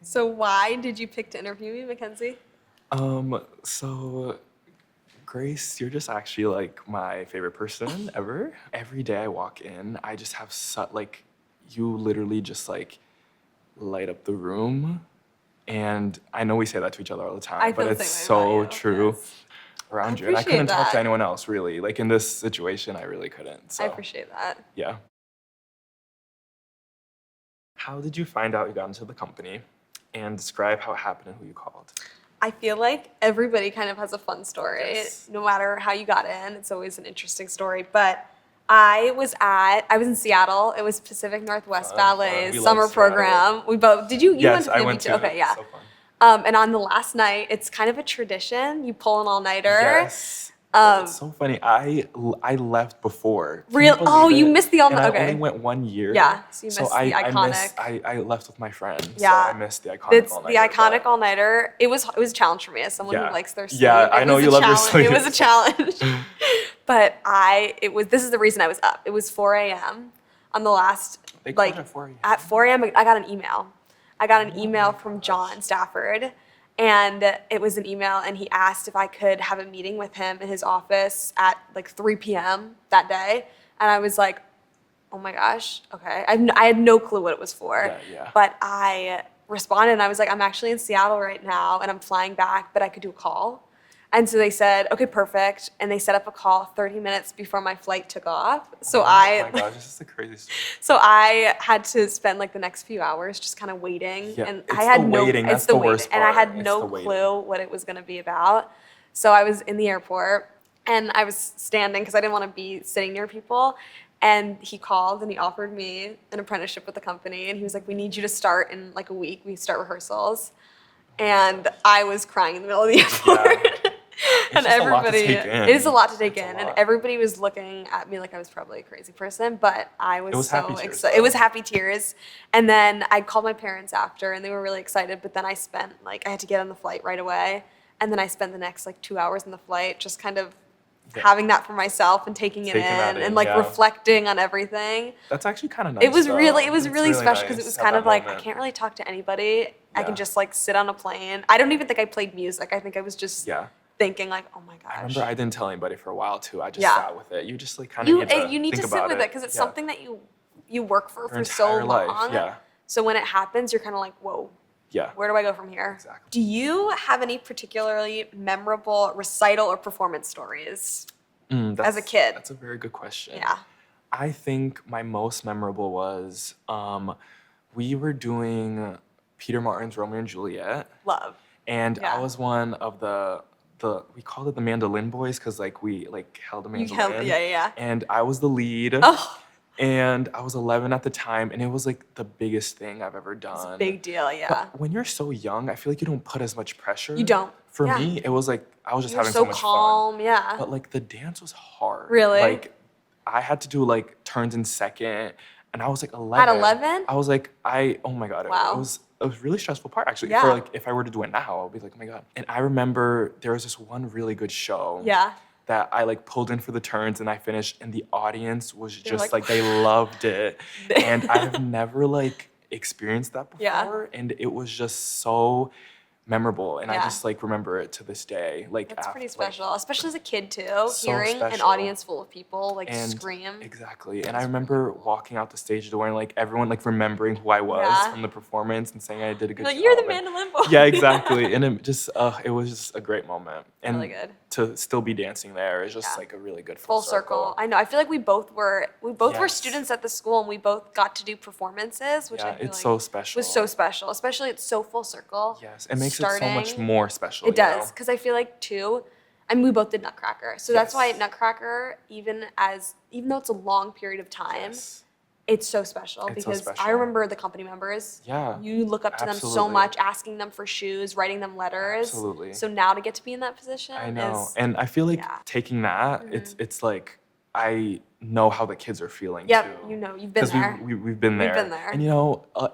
So why did you pick to interview me, Mckenzie? So Grace, you're just actually like my favorite person ever. Every day I walk in, I just have you literally just like light up the room. And I know we say that to each other all the time, but it's so true around you. And I couldn't talk to anyone else really. Like in this situation, I really couldn't. So I appreciate that. yeah. How did you find out you got into the company? And describe how it happened and who you called. I feel like everybody kind of has a fun story. Yes. No matter how you got in, it's always an interesting story. But I was in Seattle. It was Pacific Northwest Ballet's summer program. We both, did you yes, went to I went to okay, yeah. So fun. And on the last night, it's kind of a tradition. You pull an all-nighter. Yes. It's so funny. I left before. Real? Oh, you missed the all-night. Okay. I only went 1 year. Yeah. So you missed the iconic. I left with my friend. Yeah. So I missed the iconic all-nighter. The iconic all-nighter. It was a challenge for me as someone who likes their sleep. Yeah, I know you love your sleep. It was a challenge. But this is the reason I was up. It was 4 a.m. on the last, they called at 4 a.m. At 4 a.m. I got an email. I got an email from John Stafford. And it was an email, and he asked if I could have a meeting with him in his office at like 3 p.m. that day. And I was like, oh my gosh, okay. I had no clue what it was for. Yeah. But I responded, and I was like, I'm actually in Seattle right now, and I'm flying back, but I could do a call. And so they said, okay, perfect. And they set up a call 30 minutes before my flight took off. So oh my gosh, this is the craziest story. So I had to spend like the next few hours just kind of waiting. Yeah, and it's I had the waiting. That's the worst part. And I had no clue what it was going to be about. So I was in the airport, and I was standing because I didn't want to be sitting near people. And he called, and he offered me an apprenticeship with the company. And he was like, we need you to start in like a week. We start rehearsals. And I was crying in the middle of the airport. Yeah. And everybody, it is a lot to take in, and everybody was looking at me like I was probably a crazy person, but I was so excited. It was happy tears. And then I called my parents after, and they were really excited, but then I had to get on the flight right away. And then I spent the next 2 hours in the flight just kind of having that for myself and taking it in and reflecting on everything. That's actually kind of nice. It was really special because it was kind of like, moment. I can't really talk to anybody. Yeah. I can just sit on a plane. I don't even think I played music. I think I was just thinking like, oh my gosh. I remember I didn't tell anybody for a while too. I just sat with it. You just kind of you need to sit with it because it's something that you work for so long. Life. Yeah. So when it happens, you're kind of like, whoa. Yeah. Where do I go from here? Exactly. Do you have any particularly memorable recital or performance stories as a kid? That's a very good question. Yeah. I think my most memorable was we were doing Peter Martin's Romeo and Juliet. Love. And I was one of we called it the mandolin boys because we held a mandolin. Yeah. And I was the lead. Oh. And I was 11 at the time, and it was the biggest thing I've ever done. It's a big deal, yeah. But when you're so young, I feel like you don't put as much pressure. You don't. For me, it was I was just having so much calm, fun. Yeah. But the dance was hard. Really? I had to do turns in second, and I was 11. At 11? I was oh my God. Wow. It was a really stressful part actually. Yeah. For if I were to do it now, I'll be like, oh my God. And I remember there was this one really good show. Yeah. That I pulled in for the turns and I finished, and the audience was just they loved it. And I have never experienced that before. Yeah. And it was just so memorable, and I just remember it to this day. That's pretty special, especially as a kid too. So hearing an audience full of people scream. Exactly. And I remember walking out the stage door and everyone remembering who I was from the performance and saying I did a good job. You're the mandolin boy. Yeah, exactly. And it just it was just a great moment. And really good. To still be dancing there is just a really good full circle. I know. I feel like we both were students at the school, and we both got to do performances, which I feel it's so special. Was so special, especially it's so full circle. Yes, it makes it so much more special. It does, because I feel like too, we both did Nutcracker, so that's why Nutcracker, even though it's a long period of time, it's so special because I remember the company members. Yeah, you look up to them so much, asking them for shoes, writing them letters. Absolutely. So now to get to be in that position, I know, and I feel taking that, it's I know how the kids are feeling. Yep, too. you've been there. We've been there. We've been there. And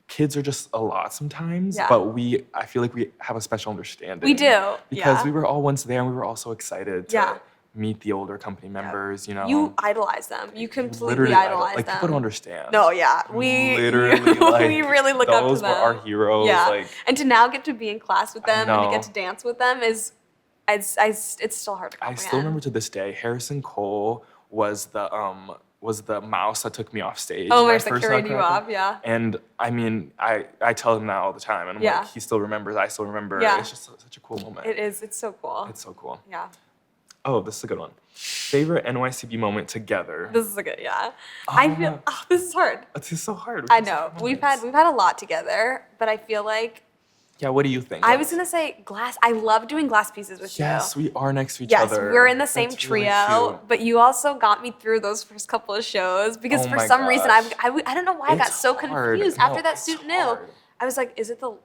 kids are just a lot sometimes, but I feel like we have a special understanding. We do. Because we were all once there, and we were all so excited to meet the older company members, you know. You idolize them. You completely Literally idolize like them. people don't understand. No, yeah. We literally like we really look up to those them. were our heroes. Yeah. Like, And to now get to be in class with them and to know. get to dance with them is it's still hard to I comprehend. still remember to this day, Harrison Cole was the mouse that took me off stage. Oh when I my gosh, that first saw carried you Cracker. up, yeah. And I mean, I tell him that all the time, and I'm Yeah. like, he still remembers. I still remember. Yeah. It's just such a cool moment. It is. It's so cool. It's so cool. Yeah. Oh, this is a good one. Favorite NYCB moment together. This is a good, yeah. I feel this is hard. It's just so hard. I know. We've had a lot together, but I feel like Yeah, what do you think? I was gonna say glass. I love doing glass pieces with you. Yes, we are next to each Yes, other. we're in the same That's really trio, cute. but you also got me through those first couple of shows because Oh for my some reason gosh. I don't know why I got It's so hard. confused No, after that it's student hard. knew. I was like, do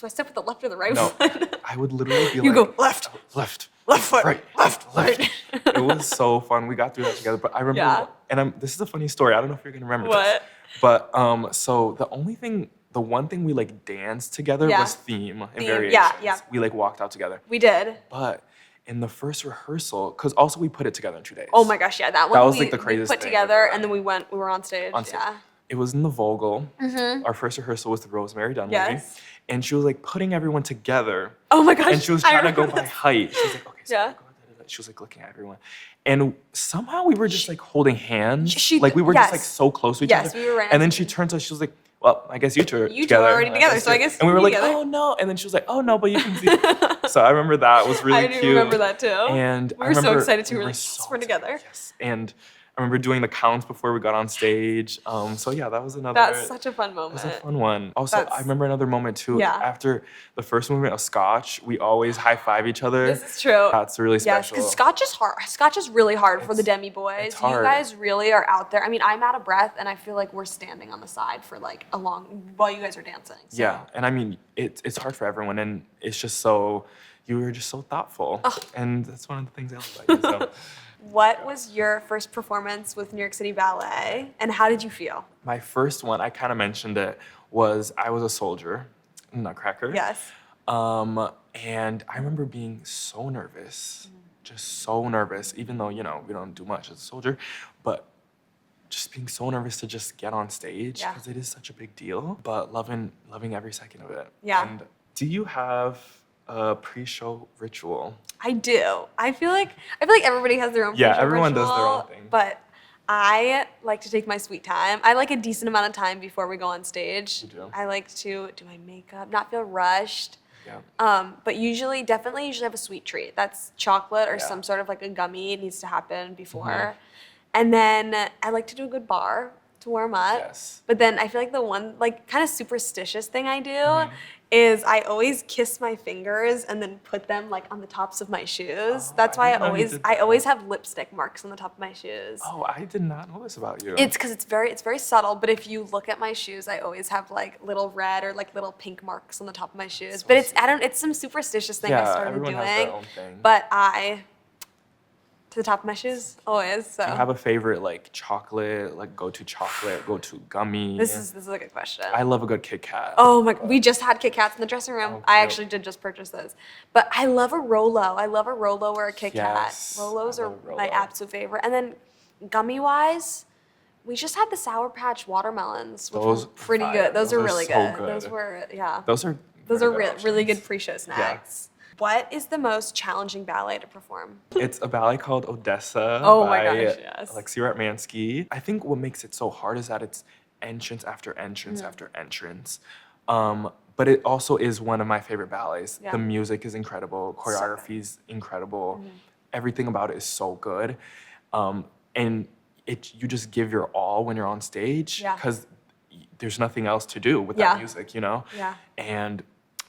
I step with the left or the right No, foot? I would literally be You like, go left, left, left foot, right, left, left. right. It was so fun. We got through that together. But I remember, Yeah. and this is a funny story. I don't know if you're gonna remember What? this. But so the one thing we like danced together Yeah. was theme and Theme, variations. yeah, yeah. We like walked out together. We did. But in the first rehearsal, because also we put it together in 2 days. Oh my gosh, yeah, that one was, we, like, the we craziest put thing together ever. and then we were on stage. On stage. Yeah. It was in the Vogel. Our first rehearsal was the Rosemary Dunn movie. Yes. And she was like putting everyone together. Oh my gosh. And she was I trying to go remember by this. height. She was like, okay, so Yeah. go, da, da, da. She was like looking at everyone. And somehow we were just like holding hands. She- like we were just like yes. so close to each Yes, other. we were right And then next she turned to us, she was like, well, I guess you two are You two together. are already And together, so I guess And we were you like, together. oh no. And then she was like, oh no, but you can see. So I remember that was really I cute. do remember that too. And we I were so remember excited too. We were were like, so yes, we're together. excited, Yes. And I remember doing the counts before we got on stage. So yeah, that was another. That's such a fun It moment. was a fun one. Also, That's- I remember another moment too. Yeah. After the first movement of Scotch, we always high five each other. This is true. That's really Yes, special. because Scotch is hard. Scotch is really hard for the It's- demi boys. it's hard. You guys really are out there. I mean, I'm out of breath, and I feel like we're standing on the side for like a long while you guys are dancing. So. Yeah, and I mean, it's hard for everyone, and it's just so you were just so thoughtful, and that's one of the things I love about you. So. What was your first performance with New York City Ballet, and how did you feel? My first one, I kind of mentioned it, was I was a soldier, Nutcracker. Yes. And I remember being so nervous, just so nervous, even though, you know, we don't do much as a soldier, but just being so nervous to just get on stage Yeah. because it is such a big deal, but loving every second of it. Yeah. And do you have a pre-show ritual? I do. I feel like everybody has their own. Yeah, pre-show everyone does their own ritual, thing. But I like to take my sweet time. I like a decent amount of time before we go on stage. You do? I like to do my makeup, not feel rushed. Yeah. But usually have a sweet treat. That's chocolate or Yeah. some sort of like a gummy. It needs to happen before. Mhm. And then I like to do a good bar to warm up. Yes. But then I feel like the one like kind of superstitious thing I do Mm-hmm. is I always kiss my fingers and then put them like on the tops of my shoes. Oh, That's I why didn't know you did I that. always have lipstick marks on the top of my shoes. Oh, I did not know this about you. It's because it's very subtle, but if you look at my shoes, I always have like little red or like little pink marks on the top of my shoes. So But it's some superstitious thing I Yeah, started everyone doing. has their own thing. But to the top of my shoes always. So Do you have a favorite like chocolate, like go-to chocolate, go-to gummy? this is a good question. I love a good Kit Kat. Oh my! We just had Kit Kats in the dressing room. Oh, I cute. actually did just purchase those, but I love a Rolo. I love a Rolo or a Kit Yes, Kat. Rolos I are love a my Rolo. absolute favorite. And then gummy wise, we just had the Sour Patch watermelons, which Those were pretty fire. good. Those Those are are really so good. good. Those were Those are Those very are good really options. good pre-show snacks. What is the most challenging ballet to perform? It's a ballet called Odessa Oh my by gosh, yes. Alexei Ratmansky. I think what makes it so hard is that it's entrance after entrance after entrance. But it also is one of my favorite ballets. Yeah. The music is incredible, choreography is incredible. Everything about it is so good. And you just give your all when you're on stage Yeah. because there's nothing else to do with Yeah. that music, you know? Yeah.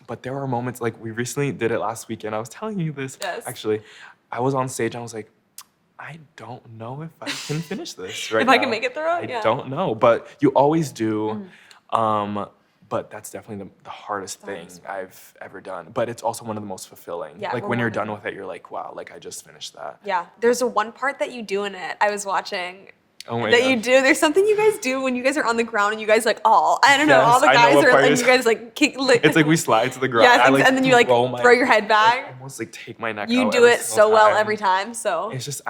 But there are moments, like we recently did it last weekend. I was telling you this, Yes. actually. I was on stage and I was like, I don't know if I can finish this right If now. I can make it through it? I Yeah. don't know, but you always do. But that's definitely the hardest thing I've ever done. But it's also one of the most fulfilling. Yeah, Like when you're rewarding. done with it, you're like, wow, like I just finished that. Yeah, there's a one part that you do in it. I was watching. Oh my that you gosh. do. There's something you guys do when you guys are on the ground and you guys like, oh, I don't know, Yes, all the I know guys what are, part and is- you guys like kick. It's like we slide to the ground. Yes, I, like, and then you like throw throw your head I back. almost like take my neck out. You do every it single so well time. every time. So It's just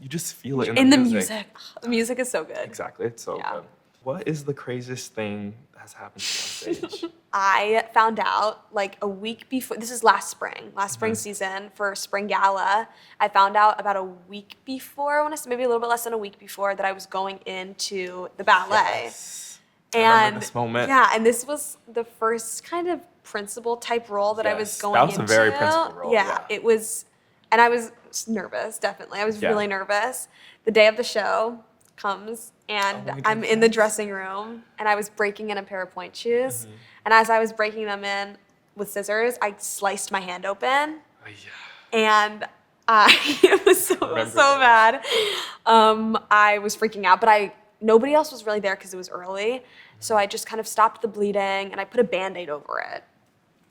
you just feel it in the music, the music is so good. Exactly, it's so Yeah. good. What is the craziest thing that's happened to you on stage? I found out like a week before, this is last spring season for spring gala. I found out about a week before, I want to say maybe a little bit less than a week before, that I was going into the ballet. Yes. I remember this moment. Yeah, and this was the first kind of principal type role that I was Yes, going that was into. a very principal role, yeah. It was, and I was nervous, definitely. I was Yeah. really nervous. The day of the show comes, and Oh my I'm in the goodness. dressing room, and I was breaking in a pair of point shoes. Mm-hmm. And as I was breaking them in with scissors, I sliced my hand open, Oh, yeah. and it was so Remember bad. I was freaking out, but nobody else was really there because it was early. So I just kind of stopped the bleeding and I put a Band-Aid over it.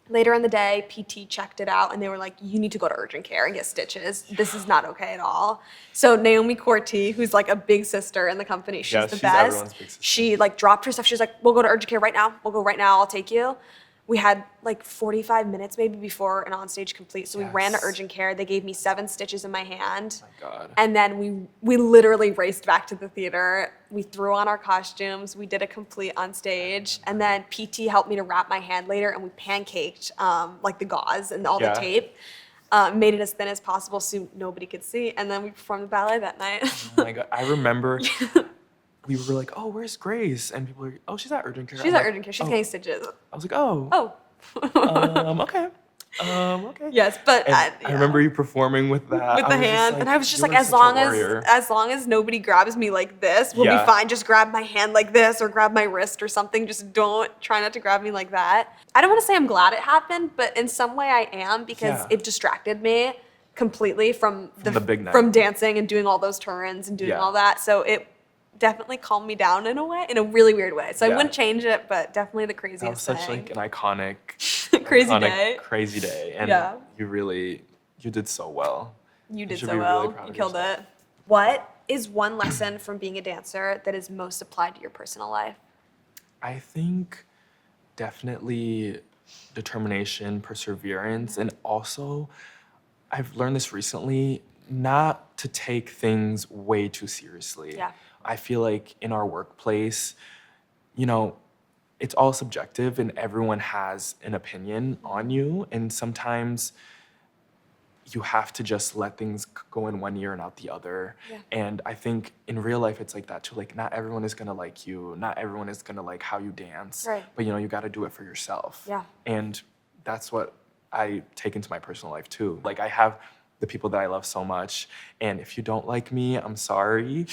Later in the day, PT checked it out and they were like, you need to go to urgent care and get stitches. This is not okay at all. So Naomi Corti, who's like a big sister in the company, she's Yeah, the she's best. everyone's big sister. She like dropped her stuff. She was like, we'll go to urgent care right now. We'll go right now. I'll take you. We had like 45 minutes maybe before an onstage complete. So we ran to Yes. urgent care. They gave me 7 stitches in my hand. Oh my God. And then we literally raced back to the theater. We threw on our costumes. We did a complete on stage. And then PT helped me to wrap my hand later, and we pancaked like the gauze and all Yeah. the tape. Made it as thin as possible so nobody could see. And then we performed the ballet that night. Oh my God. I remember we were like, oh, where's Grace? And people were like, oh, she's at urgent care. She's I'm at like, urgent care. She's oh. getting stitches. I was like, oh. Oh. Okay. Okay. Yes, but And yeah. I remember you performing with that. With I the was just hand, and I was just you like, were as such a long warrior. as nobody grabs me like this, we'll Yeah. be fine. Just grab my hand like this, or grab my wrist or something. Just try not to grab me like that. I don't want to say I'm glad it happened, but in some way I am, because Yeah. it distracted me completely from the big night. from dancing and doing all those turns and doing Yeah. all that. So it definitely calmed me down in a way, in a really weird way. So I Yeah. wouldn't change it, but definitely the That was craziest such thing. like an iconic, Crazy iconic, day. crazy day, and Yeah. you did so well. You did should so be well. really proud You of killed yourself. it. What is one lesson from being a dancer that is most applied to your personal life? I think definitely determination, perseverance, and also I've learned this recently, not to take things way too seriously. Yeah. I feel like in our workplace, you know, it's all subjective and everyone has an opinion on you, and sometimes you have to just let things go in one ear and out the other. Yeah. And I think in real life it's like that too. Like not everyone is gonna like you, not everyone is gonna like how you dance. Right. But you know, you gotta do it for yourself. Yeah. And that's what I take into my personal life too. Like I have the people that I love so much, and if you don't like me, I'm sorry.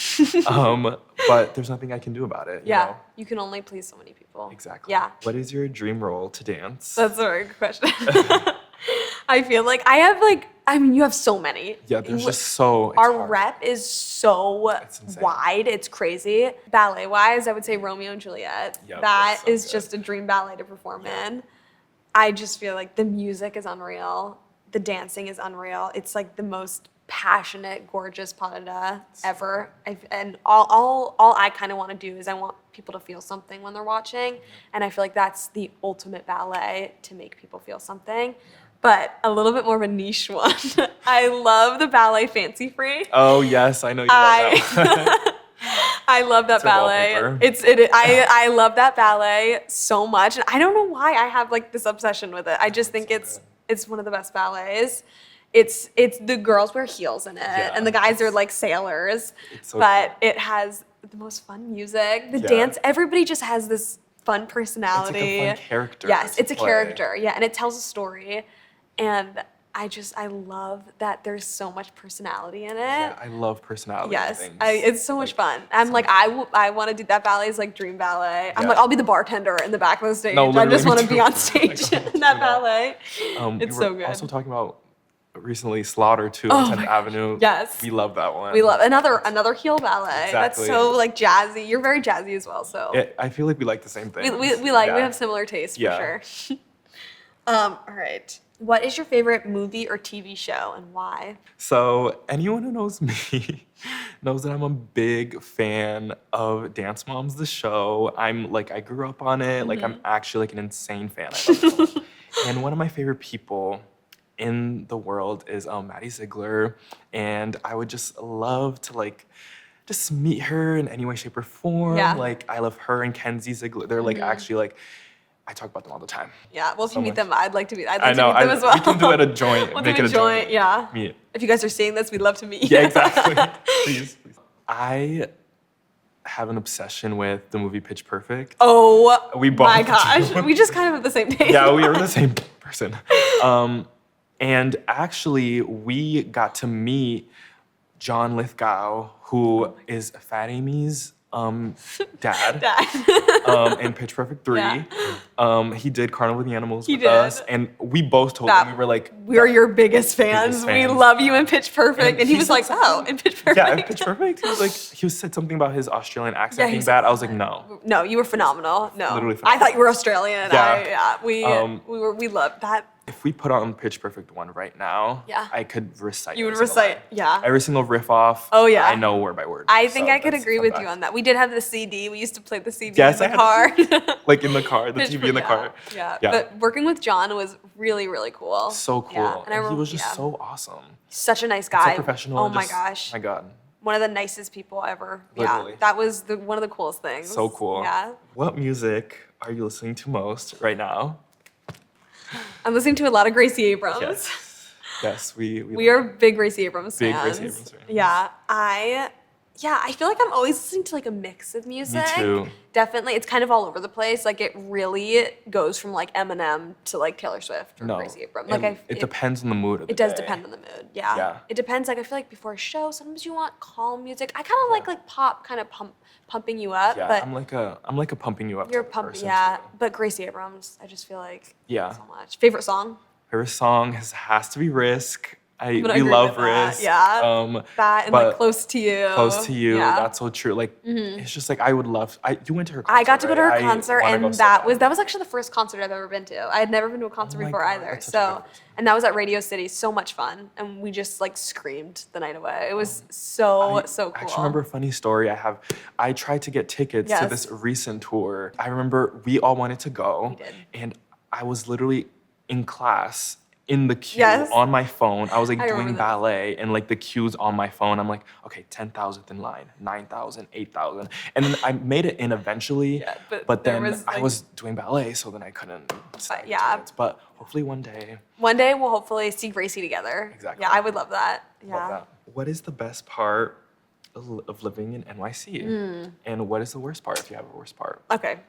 But there's nothing I can do about it. Yeah. You know? You can only please so many people. Exactly. Yeah. What is your dream role to dance? That's a very good question. I feel like you have so many. Yeah, there's just so. It's Our hard. rep is so It's insane. wide. It's crazy. Ballet wise, I would say Romeo and Juliet. Yep, That that's so is good. just a dream ballet to perform in. I just feel like the music is unreal. The dancing is unreal. It's like the most passionate, gorgeous pas de deux ever. And all I kind of want to do is I want people to feel something when they're watching. And I feel like that's the ultimate ballet, to make people feel something. But a little bit more of a niche one. I love the ballet Fancy Free. Oh yes, I know you love that. I love that It's a ballet. wallpaper. I love that ballet so much. And I don't know why I have like this obsession with it. I just think so it's one of the best ballets. It's the girls wear heels in it, Yeah, and the guys are like sailors. It's so But it has the most fun music. The Yeah. dance, everybody just has this fun personality. It's like a fun character. Yes, to it's a play. character. Yeah, and it tells a story. And I love that there's so much personality in it. Yeah, I love personality. Yes, things. it's so much fun. I'm so like, much I want to do that ballet is like dream ballet. I'm Yeah. like, I'll be the bartender in the back of the stage. No, I literally, just me want to too. be on Like, stage I wanna in do that that. ballet. We It's were so good. Also talking about recently Slaughter too Oh on my 10th Avenue. Yes. We love that one. We love another heel ballet. That's Exactly. so like jazzy. You're very jazzy as well. So I feel like we like the same thing. we Yeah. have similar tastes Yeah. for sure. All right. What is your favorite movie or TV show and why? So anyone who knows me knows that I'm a big fan of Dance Moms, the show. I grew up on it. Like, I'm actually like an insane fan. I love it so much. And one of my favorite people in the world is Maddie Ziegler. And I would just love to like just meet her in any way, shape, or form. Yeah. Like, I love her and Mckenzie Ziegler. They're like actually like, I talk about them all the time. Yeah, well, if So you meet much. them, I'd like to meet them as well. We can do it a joint. We'll make do it a joint, yeah. meet. If you guys are seeing this, we'd love to meet you. Yeah, exactly. Please. I have an obsession with the movie Pitch Perfect. Oh, We both my gosh. do. We just kind of have the same taste. Yeah, we are the same person. And actually, we got to meet John Lithgow, who is Fat Amy's dad. In Pitch Perfect 3. Yeah. He did Carnival of the Animals He with did. us. And we both told him, we were like, we're your biggest fans. biggest We fans. love you in Pitch Perfect. And And he he was said like, oh, in Pitch Perfect. yeah, in Pitch Perfect. He said something about his Australian accent being he's bad. like, I was like, no. No, you were phenomenal. No. Literally I phenomenal. thought you were Australian. Yeah. We loved that. If we put on Pitch Perfect 1 right now, Yeah. I could recite. You would every single recite, line. yeah. Every single riff off. Oh, yeah. I know word by word. I think So I could that's agree fun with fact. you on that. We did have the CD. We used to play the CD Yes, in I the had car. Like in the car, the Pitch TV in the Perfect, car. Yeah. Yeah. But working with John was really, really cool. So cool. Yeah. And he was just so awesome. Such a nice So guy. professional. Oh and my just- gosh. My God. One of the nicest people ever. Literally. Yeah. That was one of the coolest things. So cool. Yeah. What music are you listening to most right now? I'm listening to a lot of Gracie Abrams. Yes. Yes, We are big Gracie Abrams Big fans. Gracie Abrams fans. Yeah. I feel like I'm always listening to like a mix of music. too. Definitely. It's kind of all over the place. Like it really goes from like Eminem to like Taylor Swift or No. Gracie Abrams. And Like it depends on the mood of the it does day. depend on the mood. Yeah. Yeah. It depends. Like I feel like before a show, sometimes you want calm music. I kind of like pop, kind of pumping you up. Yeah, but I'm like a pumping you up. you're type of pumping. person, Yeah. too. But Gracie Abrams, I just feel like Yeah. so much. Favorite song? Her song has to be Risk. gonna We agree love with that, Risk. yeah. That and like but Close to You. Close to You. Yeah. That's so true. Like it's just like I would love. You went to her concert. I got to go to her right? concert, wanna and go so that bad. was actually the first concert I've ever been to. I had never been to a concert my before God, either. that's such a So, good concert. and that was at Radio City. So much fun, and we just like screamed the night away. It was so cool. I actually remember a funny story I have. I tried to get tickets to Yes. this recent tour. I remember we all wanted to go. We did. And I was literally in class in the queue Yes. on my phone. I was like I remember doing that. ballet and like the queues on my phone. I'm like, okay, 10,000th in line, 9,000, 8,000. And then I made it in eventually. Yeah, but there then was, I like- was doing ballet, so then I couldn't snag yeah. tickets. But hopefully one day. One day we'll hopefully see Gracie together. Exactly. Yeah, I would love that. Yeah. Love that. What is the best part of living in NYC? Hmm. And what is the worst part if you have a worst part? Okay.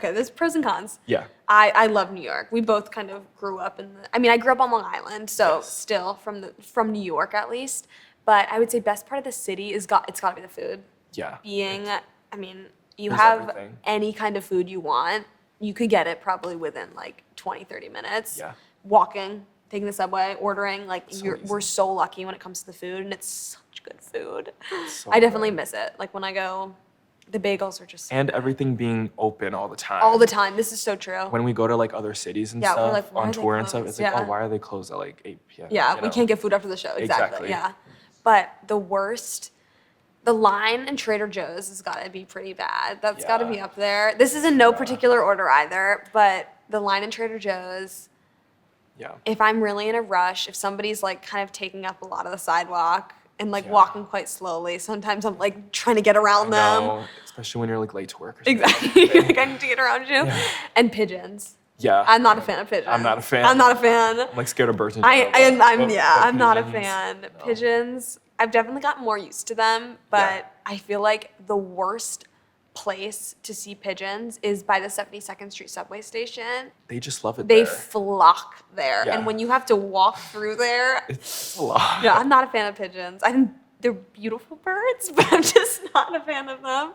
There's pros and cons. Yeah. I love New York. We both kind of grew up I grew up on Long Island, so Yes. still from New York at least. But I would say best part of the city it's got to be the food. Yeah. You There's have everything. any kind of food you want, you could get it probably within like 20, 30 minutes. Yeah. Walking, taking the subway, ordering, like So we're easy. so lucky when it comes to the food, and it's such good food. So I definitely good. miss it. Like when I go, the bagels are just And everything being open all the time. all the time. This is so true. When we go to like other cities and Yeah, we're stuff like, why on are they tour and stuff, it's like, closed? oh, why are they closed at like 8 p.m.? Yeah, you we know? can't get food after the show. Exactly. Exactly. Yeah. But the worst, the line in Trader Joe's has got to be pretty bad. That's got to be Yeah. up there. This is in no particular order either, but the line in Trader Joe's, Yeah. if I'm really in a rush, if somebody's like kind of taking up a lot of the sidewalk and like Yeah. walking quite slowly, sometimes I'm like trying to get around them. No, especially when you're like late to work or something. Exactly. Like I need to get around you. Yeah. And pigeons. Yeah. I'm not a fan of pigeons. I'm not a fan. I'm not a fan. I'm like scared of birds and I'm but not a pigeons, fan. no. Pigeons, I've definitely gotten more used to them, but Yeah. I feel like the worst place to see pigeons is by the 72nd Street subway station. They just love it They there. flock there, Yeah. and when you have to walk through there, It's a lot. yeah, I'm not a fan of pigeons. I think they're beautiful birds, but I'm just not a fan of them.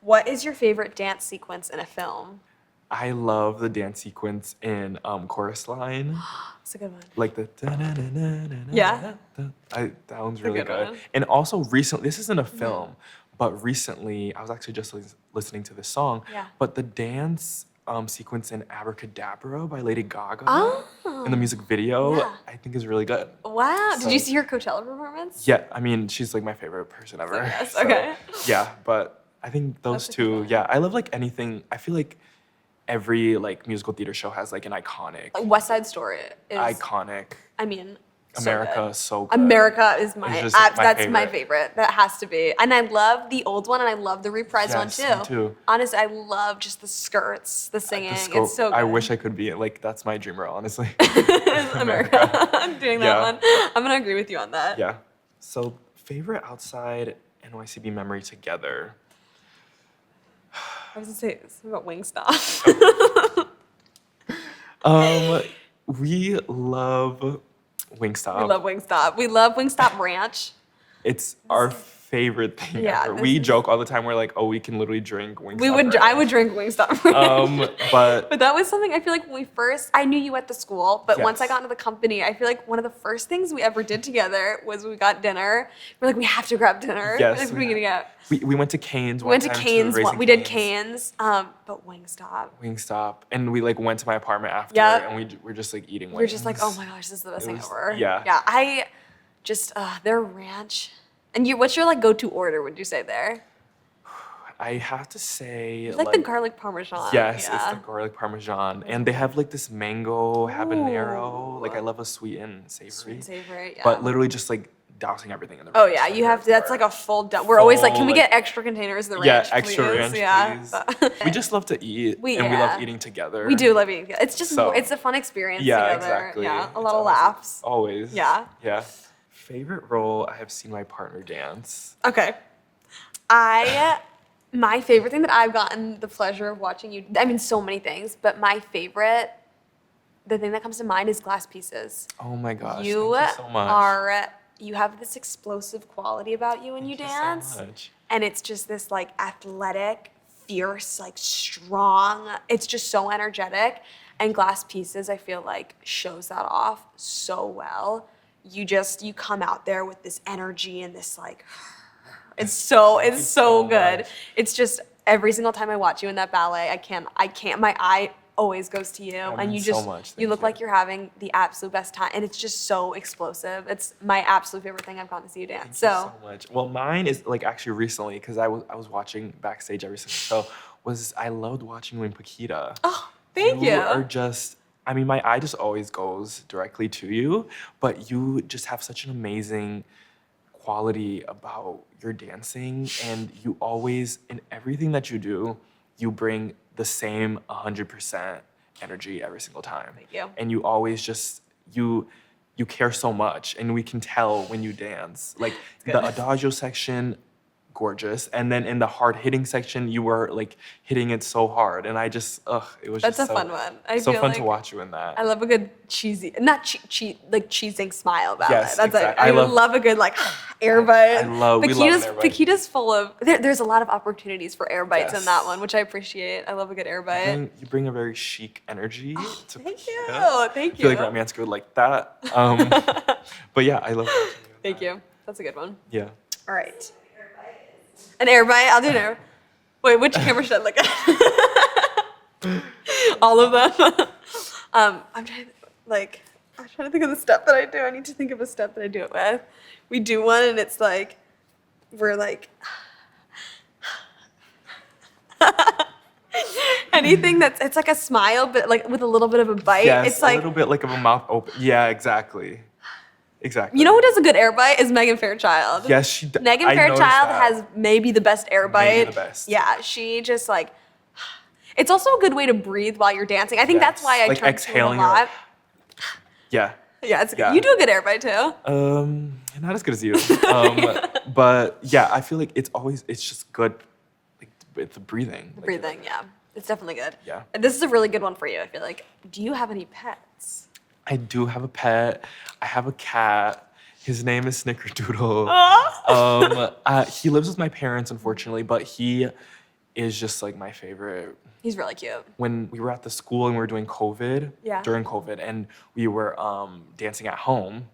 What is your favorite dance sequence in a film? I love the dance sequence in Chorus Line. That's a good one. Like the Yeah. that one's really good good. one. And also recently, this isn't a film, but recently I was actually just listening to this song. Yeah. But the dance sequence in Abracadabra by Lady Gaga Oh. in the music video, Yeah. I think is really good. Wow. So- Did you see her Coachella performance? Yeah, I mean, she's like my favorite person ever. Yes, So, okay. Yeah, but I think those That's a good two, one. yeah. I love like anything. I feel like every like musical theater show has like an iconic, Like West Side Story is, iconic I mean, so America, good. so good. America is my, It's just, like, my that's my favorite. favorite. That has to be. And I love the old one and I love the reprise one Yes, too. me too. Honestly, I love just the skirts, the singing. The scope, It's so good. I wish I could be like that's my dream role, honestly. America. I'm doing that Yeah. one. I'm gonna agree with you on that. Yeah. So favorite outside NYCB memory together. I was gonna say something about Wingstop. We love Wingstop. We love Wingstop. We love Wingstop Ranch. It's our favorite thing Yeah, ever. this We is- joke all the time. We're like, oh, we can literally drink Wingstop. We would. I would drink Wingstop Ranch. But But that was something I feel like when we first, I knew you at the school, but once I Yes. got into the company, I feel like one of the first things we ever did together was we got dinner. We're like, we have to grab dinner. Yes, Like, we we're gonna get. we went to Cane's. We went to one time Cane's. Raising We did Cane's. Cane's, but Wingstop. Wingstop, and we like went to my apartment after, Yeah. and we're just like eating. We were just like, oh wings. my gosh, this is the best It thing was- ever. yeah. Yeah. I just their ranch. And you, what's your like go-to order? Would you say there? I have to say, It's like the garlic parmesan. Yes, Yeah. it's the garlic parmesan, and they have like this mango habanero. Like I love a sweet and savory. Sweet and savory. Yeah. But literally just like dousing everything in the. Oh ranch yeah, is my you have to. favorite That's like part. a full. We're always like, can we Full, get extra containers of the Yeah, ranch, extra please? ranch, Yeah. please. We just love to eat, and we yeah. love eating together. We do love eating. It's just So- it's a fun experience Yeah, together. exactly. Yeah, a It's lot of always- laughs. Always. Yeah. Yeah. Favorite role I have seen my partner dance. Okay. My favorite thing that I've gotten the pleasure of watching you. I mean, so many things, but my favorite, the thing that comes to mind is glass pieces. Oh my gosh. You thank you so much. you have this explosive quality about you when you Thank you so dance. much. And it's just this like athletic, fierce, like strong. It's just so energetic. And Glass Pieces, I feel like, shows that off so well. You come out there with this energy and this like, it's so so good. much. It's just every single time I watch you in that ballet, I can't, my eye always goes to you. And you means so just, much. you Thank look you. like you're having the absolute best time. And it's just so explosive. It's my absolute favorite thing I've gotten to see you dance. Thank you so much. Well, mine is like actually recently because I was watching backstage every single show. I loved watching you in Paquita. Oh, thank you. You are just. I mean, my eye just always goes directly to you, but you just have such an amazing quality about your dancing, and you always, in everything that you do, you bring the same 100% energy every single time. Thank you. And you always just, you care so much, and we can tell when you dance. Like the Adagio section, gorgeous. And then in the hard hitting section, you were like hitting it so hard. And I just, it was That's just a fun one. I so feel fun like to watch you in that. I love a good cheesy, not cheesing smile ballet. Yes, That's exactly. I love a good like air bite. we love an air bite. Paquita's full of, there's a lot of opportunities for air bites in that Yes. one, which I appreciate. I love a good air bite. You bring a very chic energy to Thank you. Paquita. Thank I feel you. like romantic would like that. But yeah, I love watching you in Thank that. you. That's a good one. Yeah. All right. An air bite? I'll do an air. Wait, which camera should I look at? All of them. I'm trying to think of the step that I do. I need to think of a step that I do it with. We do one and it's like, we're like, anything it's like a smile, but like with a little bit of a bite. Yes, It's like, a little bit like of a mouth open. Yeah, exactly. Exactly. you know who does a good air bite is Megan Fairchild. Yes, she does. Megan Fairchild has maybe the best air bite. Maybe the best. Yeah, she just like. It's also a good way to breathe while you're dancing. I think that's Yes. why I Like turn to it a exhaling, lot. you're Yeah. Yeah, it's Yeah. you do a good air bite too. Not as good as you. But yeah, I feel like it's just good, like with the breathing. Like, Breathing, yeah, it's definitely good. Yeah. And this is a really good one for you. I feel like. Do you have any pets? I do have a pet. I have a cat. His name is Snickerdoodle. He lives with my parents, unfortunately, but he is just like my favorite. He's really cute. When we were at the school and we were doing COVID, Yeah. during COVID, and we were dancing at home,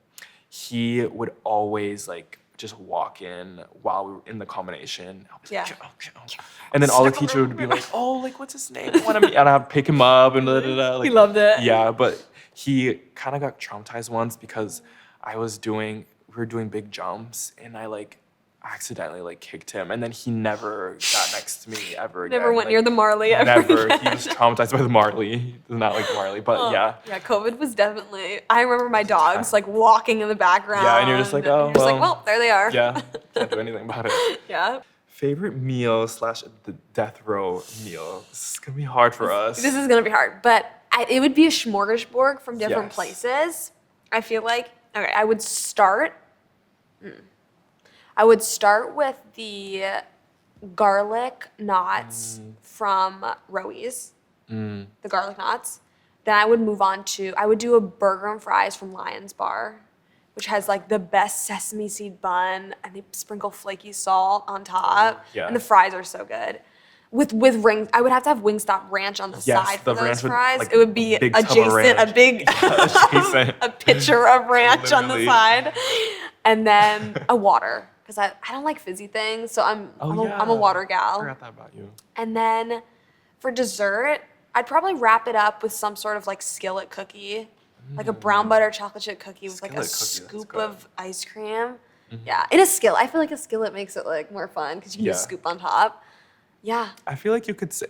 he would always like just walk in while we were in the combination. I'll be like, Yeah. and then all the teacher would be like, oh, like, what's his name? I want to meet, and I'd pick him up and like, He loved it. Yeah, but he kind of got traumatized once because we were doing big jumps, and I like accidentally like kicked him, and then he never got next to me ever again. Never went Like, near the Marley ever Never. again. He was traumatized by the Marley. He does not like Marley, but yeah. Yeah, COVID was definitely. I remember my dogs like walking in the background. Yeah, and you're just like, oh, you're just like, well, well, there they are. Yeah, can't do anything about it. Yeah. Favorite meal / the death row meal. This is gonna be hard for us. This is gonna be hard, but it would be a smorgasbord from different Yes. places. I feel like okay, I would start with the garlic knots from Rowi's. The garlic knots. Then I would move on to I would do a burger and fries from Lion's Bar, which has like the best sesame seed bun, and they sprinkle flaky salt on top. Yeah. And the fries are so good. With rings, I would have to have Wingstop ranch on the side for the those ranch would, fries. like, It would be a big tub of adjacent, a ranch. big Adjacent. a pitcher of ranch on the Literally. side, and then a water because I don't like fizzy things, so I'm a water I gal. forgot that about you. And then for dessert, I'd probably wrap it up with some sort of like skillet cookie, like a brown butter chocolate chip cookie with like a Skillet cookie, that's scoop good. of ice cream. Yeah, in a skillet. I feel like a skillet makes it like more fun because you can just Yeah. scoop on top. Yeah. I feel like you could say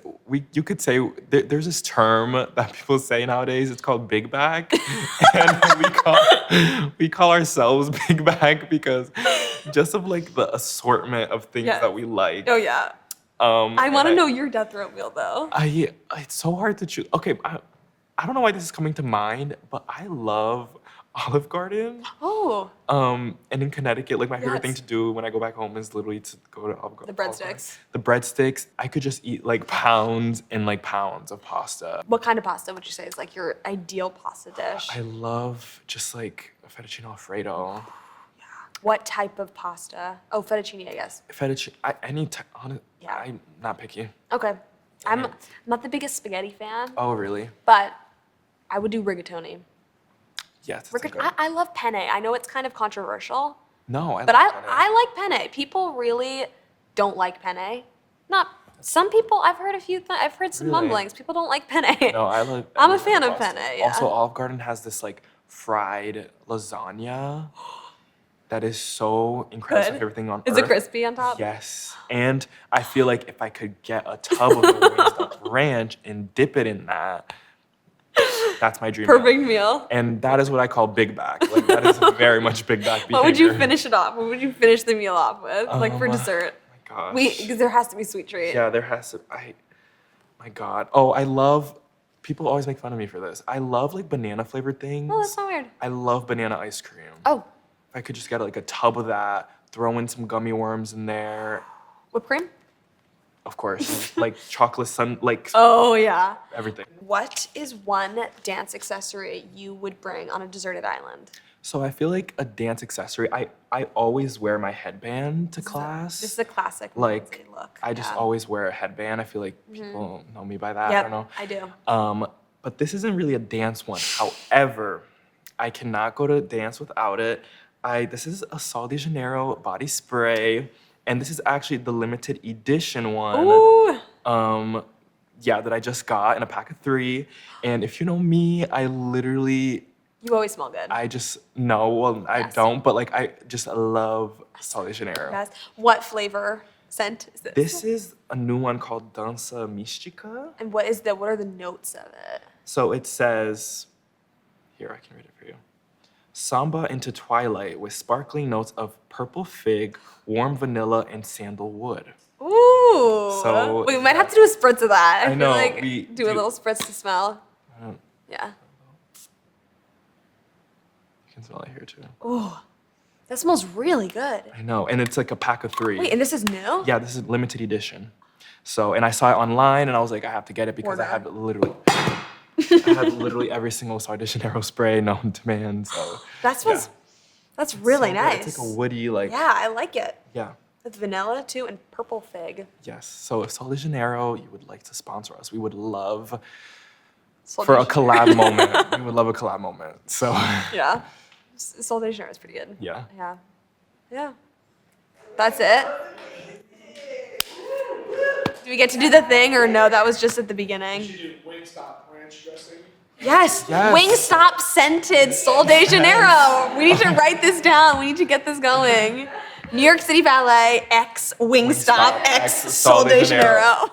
there's this term that people say nowadays. It's called big bag, and we call ourselves big bag because just of like the assortment of things Yeah. that we like. Oh yeah. I want to know your death row meal though. It's so hard to choose. Okay, I don't know why this is coming to mind, but I love Olive Garden. Oh, And in Connecticut, like my favorite thing Yes. to do when I go back home is literally to go to Olive Garden. the breadsticks. The breadsticks, I could just eat like pounds and like pounds of pasta. What kind of pasta would you say is like your ideal pasta dish? I love just like fettuccine alfredo. What type of pasta? Oh, fettuccine, I guess. Fettuccine, Yeah. I'm not picky. Okay. I'm And- not the biggest spaghetti fan, Oh, really? but I would do rigatoni. Yes. that's good. I love penne. I know it's kind of controversial, No, but love penne. I like penne. People really don't like penne. Not some people. I've heard I've heard some Really? mumblings. People don't like penne. No, I love. I'm I a love fan of pasta. penne, yeah. Also, Olive Garden has this like fried lasagna that is so incredible. It's my Good. favorite thing on Is earth. it crispy on top? Yes, and I feel like if I could get a tub of the Wingstop ranch and dip it in that, that's my dream. meal. Perfect meal. And that is what I call big back. Like that is very much big back behavior. What would you finish it off? What would you finish the meal off with? Like for dessert? My gosh. Because there has to be sweet treat. Yeah, there has to. My God. Oh, I love. People always make fun of me for this. I love like banana flavored things. Oh, that's not weird. I love banana ice cream. Oh, If I could just get like a tub of that, throw in some gummy worms in there, whipped cream? of course, like chocolate like Oh, yeah. everything. What is one dance accessory you would bring on a deserted island? So I feel like a dance accessory. I always wear my headband to class. This is a classic Like Mckenzie look. I just yeah. always wear a headband. I feel like people know me by that. I Yep, don't know. I do. But this isn't really a dance one. However, I cannot go to dance without it. This is a Sol de Janeiro body spray, and this is actually the limited edition one. Ooh. Yeah, that I just got in a pack of 3. And if you know me, I literally, You always smell good. I just no, well, I Yes. don't, but like I just love Sol de Janeiro. Yes. What flavor scent is this? This is a new one called Danza Mística. And what are the notes of it? So it says, here, I can read it for you. Samba into twilight with sparkling notes of purple fig, warm vanilla, and sandalwood. Ooh. So- we might have to do a spritz of that. I feel know, like we do a do. little spritz to smell. You Yeah. can smell it here too. Ooh. That smells really good. I know, and it's like a pack of 3. Wait, and this is new? Yeah, this is limited edition. So, and I saw it online, and I was like, I have to get it because I Order. have literally every single Sol de Janeiro spray known to man. So That smells, that's really so good. nice. It's like a woody, like Yeah, I like it. yeah. With vanilla too and purple fig. Yes. So if Sol de Janeiro, you would like to sponsor us, we would love Sol for de a collab moment. We would love a collab moment. So Yeah. Sol de Janeiro is pretty good. yeah. Yeah. Yeah. That's it? Do we get to do the thing or no? That was just at the beginning. You do Wingstop ranch dressing. Yes. Yes. Wingstop scented Sol de Janeiro. We need to write this down. We need to get this going. New York City Ballet X Wingstop X Sol de Janeiro.